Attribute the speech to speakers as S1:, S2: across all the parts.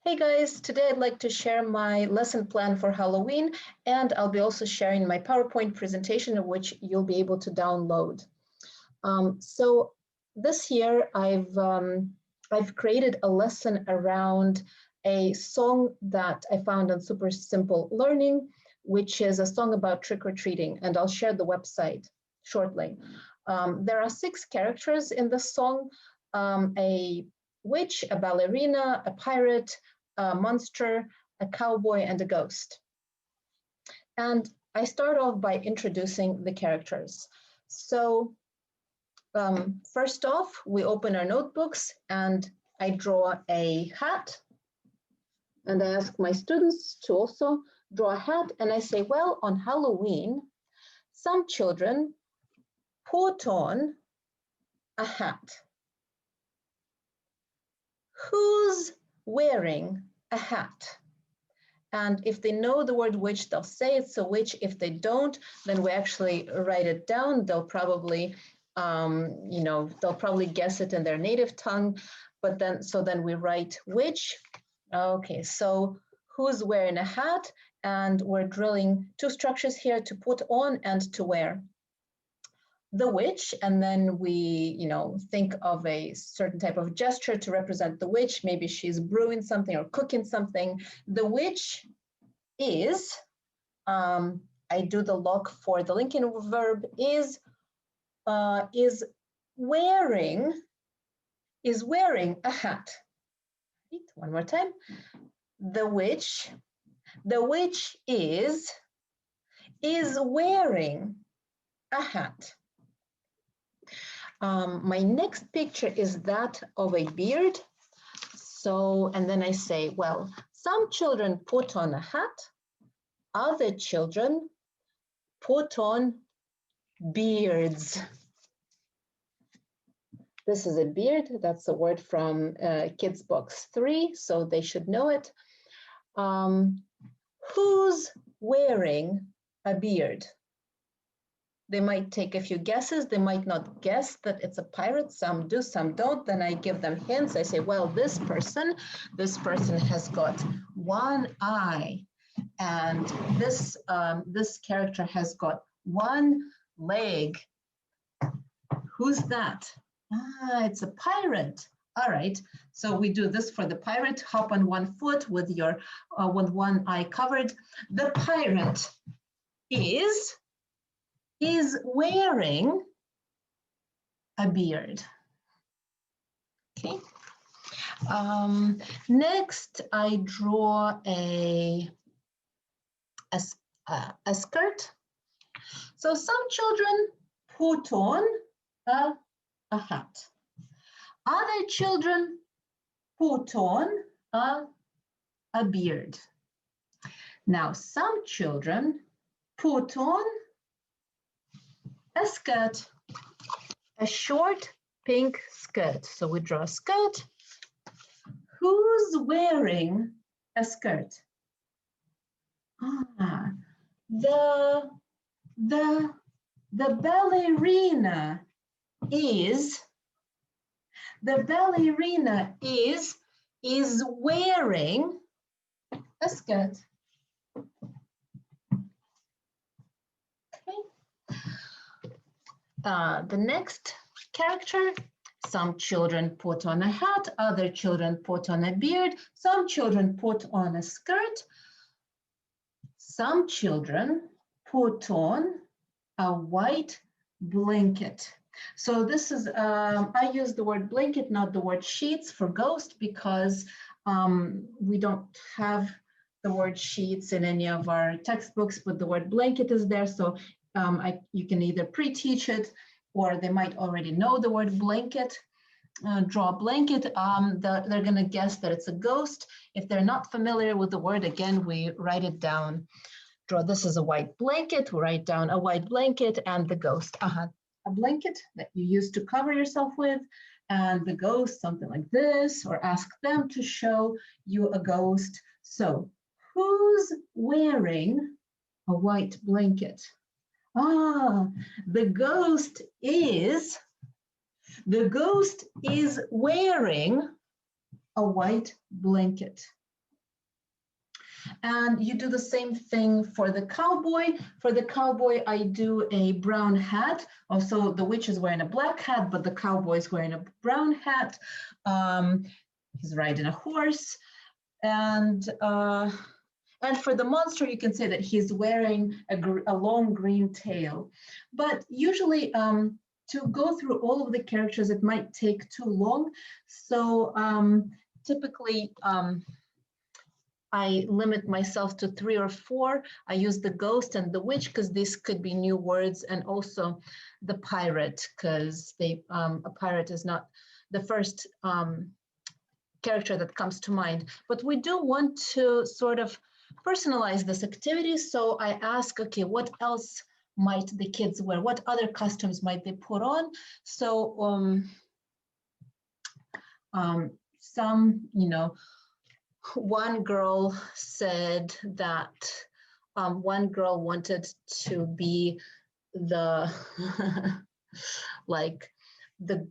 S1: Hey guys, today I'd like to share my lesson plan for Halloween, and I'll be also sharing my PowerPoint presentation, which you'll be able to download. So this year I've created a lesson around a song that I found on Super Simple Learning, which is a song about trick-or-treating, and I'll share the website shortly. There are 6 characters in the song, a witch, a ballerina, a pirate, a monster, a cowboy, and a ghost. And I start off by introducing the characters. So first off, we open our notebooks and I draw a hat. And I ask my students to also draw a hat. And I say, well, on Halloween, some children put on a hat. Who's wearing a hat? And if they know the word witch, they'll say it's a witch. If they don't, then we actually write it down. They'll probably, they'll probably guess it in their native tongue. But then we write witch. Okay, so who's wearing a hat? And we're drilling 2 structures here: to put on and to wear. The witch, and then we, think of a certain type of gesture to represent the witch. Maybe she's brewing something or cooking something. The witch is, I do the lock for the linking verb, is wearing a hat. One more time. The witch is wearing a hat. My next picture is that of a beard. So, and then I say, well, some children put on a hat, other children put on beards. This is a beard. That's a word from Kids Box 3, so they should know it. Who's wearing a beard? They might take a few guesses. They might not guess that it's a pirate. Some do, some don't. Then I give them hints. I say, well, this person has got one eye, and this character has got one leg. Who's that? It's a pirate. All right. So we do this for the pirate. Hop on one foot with your with one eye covered. The pirate is wearing a beard. Okay. Next, I draw a skirt. So some children put on a hat. Other children put on a beard. Now, some children put on a skirt, a short pink skirt. So we draw a skirt. Who's wearing a skirt? The ballerina is wearing a skirt. The next character, some children put on a hat, other children put on a beard, some children put on a skirt, some children put on a white blanket. So this is, I use the word blanket, not the word sheets for ghost, because we don't have the word sheets in any of our textbooks, but the word blanket is there. So you can either pre-teach it, or they might already know the word blanket. Draw a blanket. They're going to guess that it's a ghost. If they're not familiar with the word, again, we write it down. Draw this as a white blanket. We write down a white blanket and the ghost. A blanket that you use to cover yourself with, and the ghost, something like this, or ask them to show you a ghost. So who's wearing a white blanket? The ghost is wearing a white blanket. And you do the same thing for the cowboy. For the cowboy, I do a brown hat. Also, the witch is wearing a black hat, but the cowboy is wearing a brown hat. He's riding a horse. And for the monster, you can say that he's wearing a long green tail. But usually, to go through all of the characters, it might take too long. So typically, I limit myself to 3 or 4. I use the ghost and the witch because these could be new words, and also the pirate, because a pirate is not the first character that comes to mind. But we do want to sort of personalize this activity. So I ask, okay, what else might the kids wear? What other costumes might they put on? So some, one girl said that one girl wanted to be the like the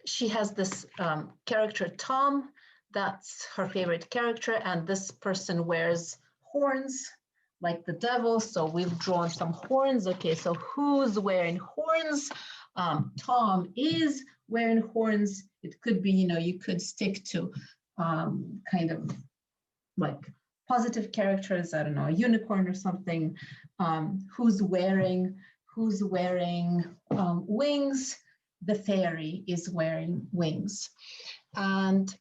S1: she has this character Tom, that's her favorite character, and this person wears horns like the devil. So we've drawn some horns. Okay, so who's wearing horns? Tom is wearing horns. It could be, you could stick to kind of like positive characters, I don't know, a unicorn or something. Who's wearing wings? The fairy is wearing wings. And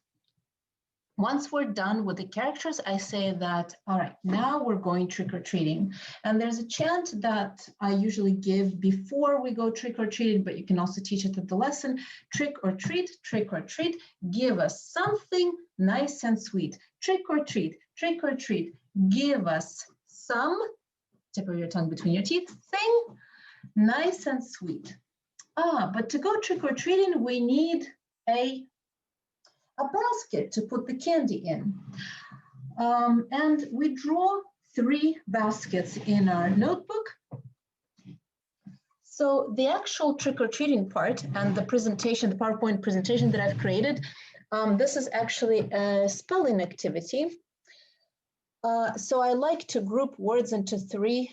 S1: once we're done with the characters, I say that, all right, now we're going trick-or-treating. And there's a chant that I usually give before we go trick-or-treating, but you can also teach it at the lesson. Trick or treat, give us something nice and sweet. Trick or treat, give us some, tip of your tongue between your teeth, thing nice and sweet. But to go trick-or-treating, we need a basket to put the candy in. And we draw 3 baskets in our notebook. So the actual trick-or-treating part and the presentation, the PowerPoint presentation that I've created, this is actually a spelling activity. So I like to group words into 3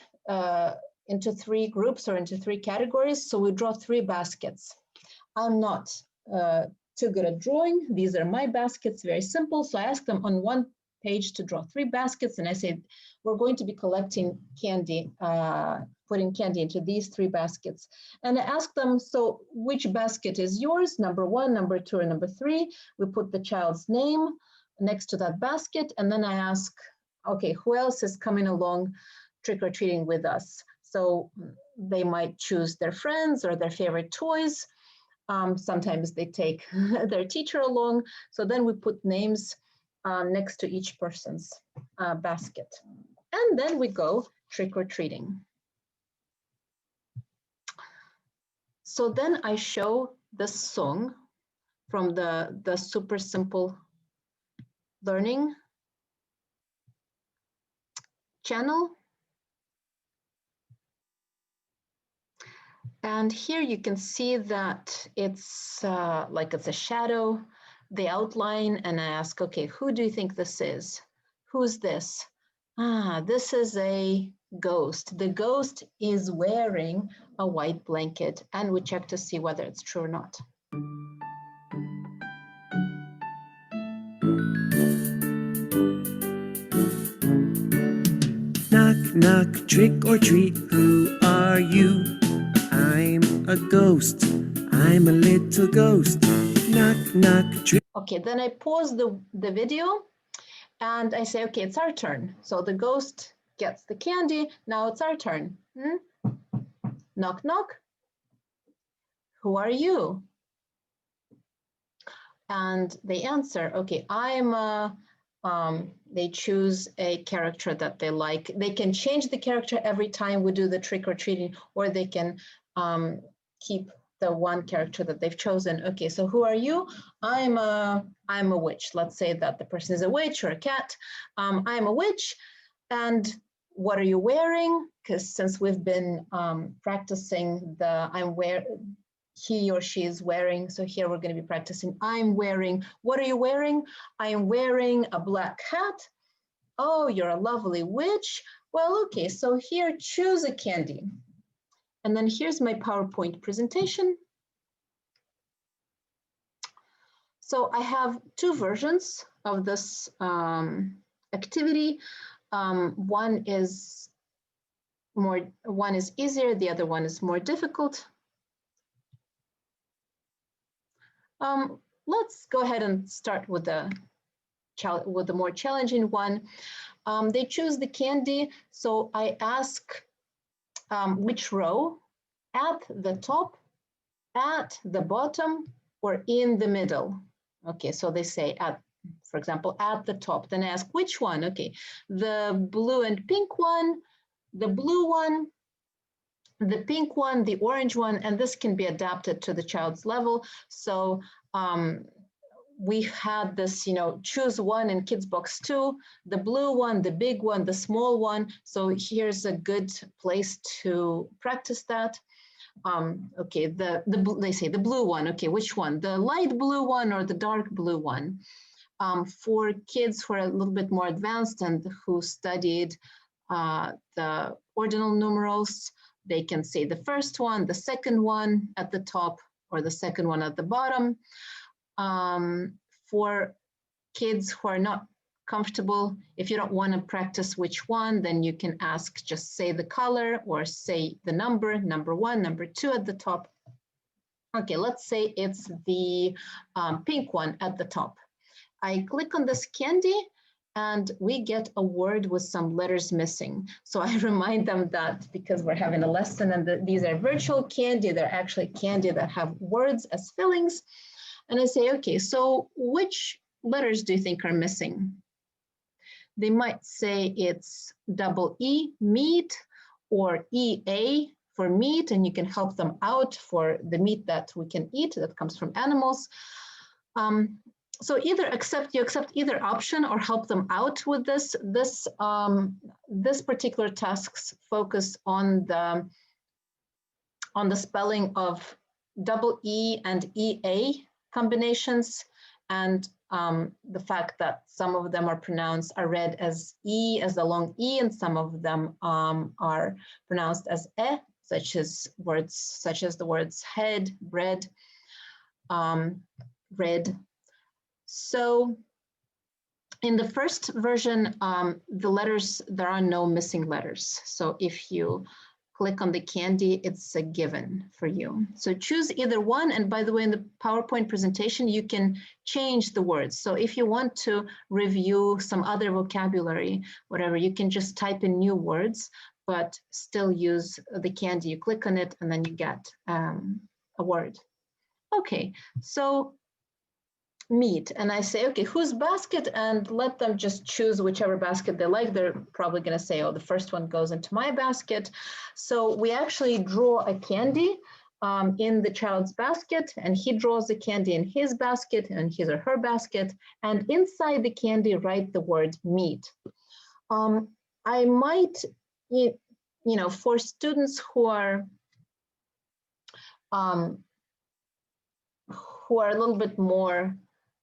S1: groups or into 3 categories. So we draw 3 baskets. I'm not too good at drawing. These are my baskets, very simple. So I ask them on one page to draw 3 baskets. And I say, we're going to be collecting candy, putting candy into these 3 baskets. And I ask them, so which basket is yours? Number 1, number 2, or number 3? We put the child's name next to that basket. And then I ask, okay, who else is coming along trick-or-treating with us? So they might choose their friends or their favorite toys. Sometimes they take their teacher along. So then we put names next to each person's basket. And then we go trick-or-treating. So then I show this song from the Super Simple Learning channel. And here you can see that it's like it's a shadow, the outline, and I ask, okay, who do you think this is? Who's this? This is a ghost. The ghost is wearing a white blanket, and we check to see whether it's true or not.
S2: Knock, knock, trick or treat, who are you? I'm a ghost, I'm a little ghost. Knock, knock, trick.
S1: Okay, then I pause the video and I say, okay, it's our turn. So the ghost gets the candy, now it's our turn. Knock, knock. Who are you? And they answer, okay, I'm a, they choose a character that they like. They can change the character every time we do the trick-or-treating, or they can keep the one character that they've chosen. Okay, so who are you? I'm a witch. Let's say that the person is a witch or a cat. I'm a witch. And what are you wearing? Because since we've been practicing the he or she is wearing. So here we're going to be practicing. I'm wearing. What are you wearing? I am wearing a black hat. Oh, you're a lovely witch. Well, okay, so here, choose a candy. And then here's my PowerPoint presentation. So I have two versions of this activity. One is easier, the other one is more difficult. Let's go ahead and start with the more challenging one. They choose the candy, so I ask which row, at the top, at the bottom, or in the middle. Okay, so they say at, for example, at the top. Then I ask which one. Okay, the blue and pink one, the blue one, the pink one, the orange one, and this can be adapted to the child's level. So we had this, choose one in Kids Box 2, the blue one, the big one, the small one. So here's a good place to practice that. Okay, they say the blue one. Okay, which one? The light blue one or the dark blue one? For kids who are a little bit more advanced and who studied the ordinal numerals, they can say the first one, the second one at the top, or the second one at the bottom. For kids who are not comfortable, if you don't want to practice which one, then you can ask, just say the color or say the number 1, number 2 at the top. Okay, let's say it's the pink one at the top. I click on this candy and we get a word with some letters missing. So I remind them that because we're having a lesson and these are virtual candy, they're actually candy that have words as fillings. And I say, okay, so which letters do you think are missing? They might say it's double E, meat, or EA for meat, and you can help them out for the meat that we can eat that comes from animals. So either you accept either option or help them out with this. This particular tasks focus on the spelling of double E and EA combinations, and the fact that some of them are read as E, as the long E, and some of them are pronounced as E, such as the words head, bread, red. So in the first version, there are no missing letters. So if you click on the candy, it's a given for you. So choose either one. And by the way, in the PowerPoint presentation, you can change the words. So if you want to review some other vocabulary, whatever, you can just type in new words, but still use the candy. You click on it and then you get a word. Okay, so meat, and I say, okay, whose basket, and let them just choose whichever basket they like. They're probably going to say, oh, the first one goes into my basket. So we actually draw a candy in the child's basket, and he draws the candy in his basket and his or her basket, and inside the candy write the word meat. I might, for students who are a little bit more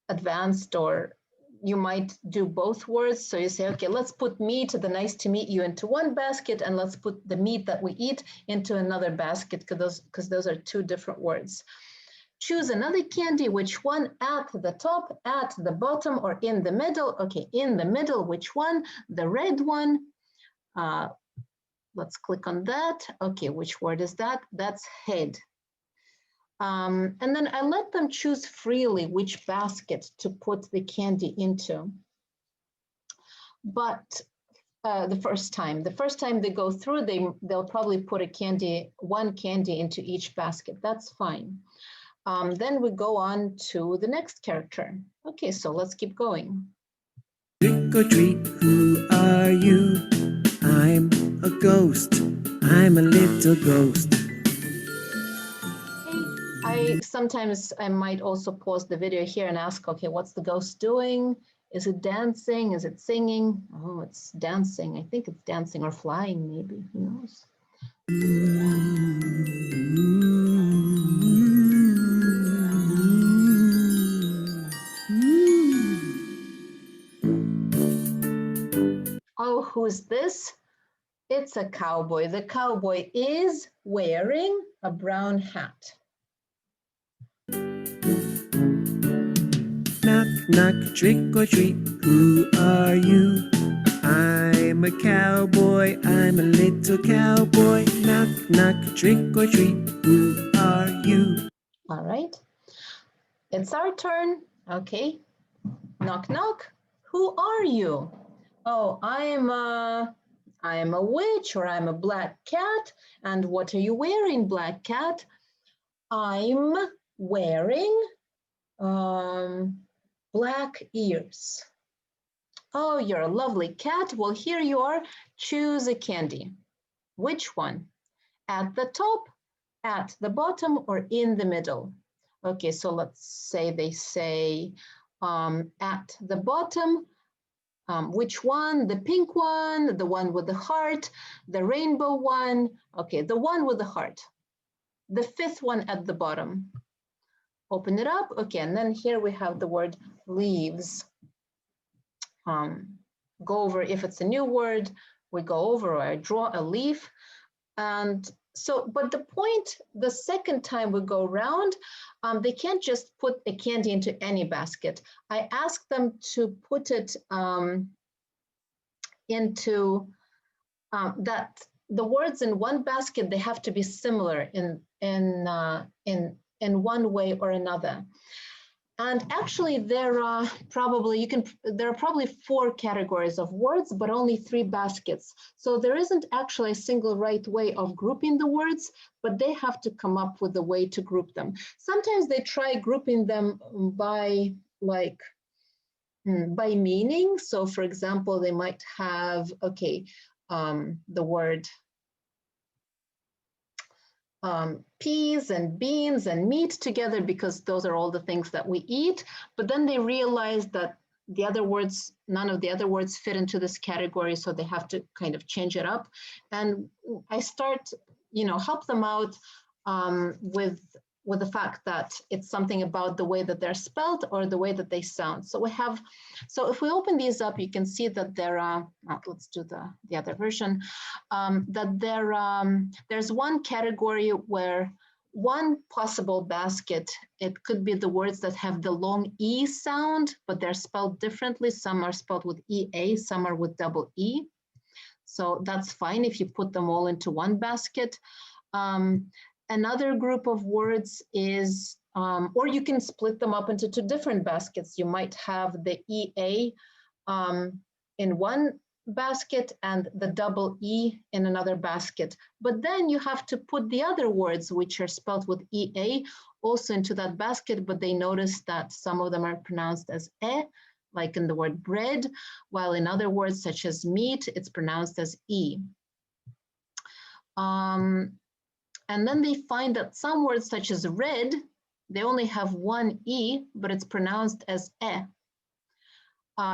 S1: advanced, or you might do both words. So you say, okay, let's put meat, the nice to meet you, into one basket, and let's put the meat that we eat into another basket, because those are two different words. Choose another candy, which one? At the top, at the bottom, or in the middle? Okay, in the middle, which one? The red one. Let's click on that. Okay, which word is that? That's head. And then I let them choose freely which basket to put the candy into. But the first time they go through, they'll probably put one candy into each basket. That's fine. Then we go on to the next character. Okay, so let's keep going.
S2: Trick or treat, who are you? I'm a ghost. I'm a little ghost.
S1: Sometimes I might also pause the video here and ask, okay, what's the ghost doing? Is it dancing? Is it singing? Oh, it's dancing. I think it's dancing or flying, maybe. Who knows? who's this? It's a cowboy. The cowboy is wearing a brown hat.
S2: Knock, knock, trick or treat, who are you? I'm a cowboy, I'm a little cowboy. Knock, knock, trick or treat, who are you?
S1: All right, it's our turn. Okay, knock, knock. Who are you? Oh, I am a witch, or I'm a black cat. And what are you wearing, black cat? I'm wearing black ears. Oh, you're a lovely cat. Well, here you are. Choose a candy. Which one? At the top, at the bottom, or in the middle? Okay, so let's say they say at the bottom. Which one? The pink one, the one with the heart, the rainbow one. Okay, the one with the heart. The fifth one at the bottom. Open it up. Okay, and then here we have the word leaves. Go over, if it's a new word, we go over, or I draw a leaf. And so, but the point, the second time we go around, they can't just put a candy into any basket. I ask them to put it into that the words in one basket, they have to be similar in one way or another. And actually, there are probably 4 categories of words, but only 3 baskets. So there isn't actually a single right way of grouping the words, but they have to come up with a way to group them. Sometimes they try grouping them by by meaning. So for example, they might have, okay, the word peas and beans and meat together, because those are all the things that we eat. But then they realize that the other words, none of the other words fit into this category, so they have to kind of change it up. And I start, help them out with the fact that it's something about the way that they're spelled or the way that they sound. So if we open these up, you can see that there are, let's do the other version, that there's one category where one possible basket, it could be the words that have the long E sound, but they're spelled differently. Some are spelled with EA, some are with double E. So that's fine if you put them all into one basket. Another group of words is, or you can split them up into 2 different baskets. You might have the EA in one basket and the double E in another basket. But then you have to put the other words, which are spelled with EA, also into that basket, but they notice that some of them are pronounced as E, like in the word bread, while in other words, such as meat, it's pronounced as E. And then they find that some words such as red, they only have one E, but it's pronounced as E.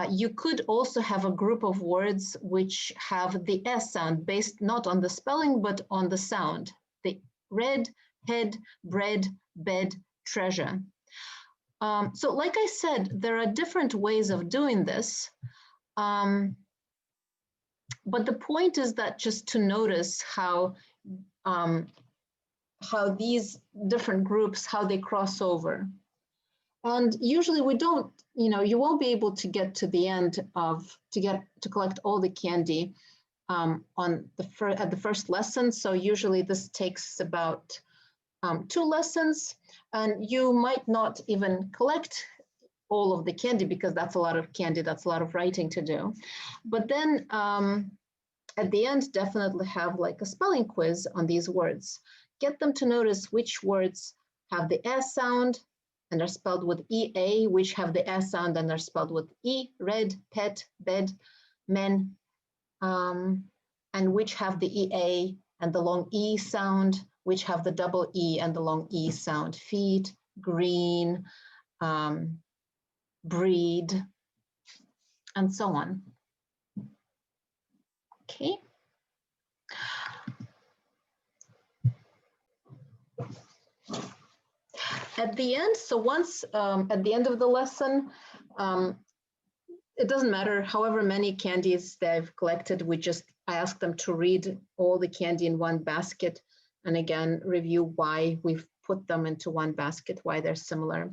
S1: You could also have a group of words which have the S sound based not on the spelling, but on the sound. The red, head, bread, bed, treasure. So like I said, there are different ways of doing this. But the point is that just to notice how these different groups, how they cross over. And usually we don't, you won't be able to get to the end to collect all the candy at the first lesson. So usually this takes about 2 lessons, and you might not even collect all of the candy, because that's a lot of candy, that's a lot of writing to do. But then at the end, definitely have like a spelling quiz on these words. Get them to notice which words have the S sound and are spelled with EA, which have the S sound and are spelled with E, red, pet, bed, men, and which have the EA and the long E sound, which have the double E and the long E sound, feet, green, breed, and so on. Okay. At the end, so once at the end of the lesson, it doesn't matter however many candies they've collected, I ask them to read all the candy in one basket and again review why we've put them into one basket, why they're similar.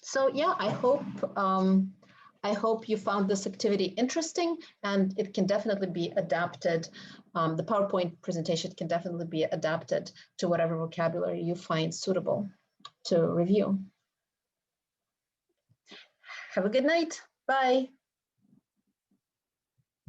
S1: So yeah, I hope you found this activity interesting, and it can definitely be adapted. The PowerPoint presentation can definitely be adapted to whatever vocabulary you find suitable to review. Have a good night. Bye.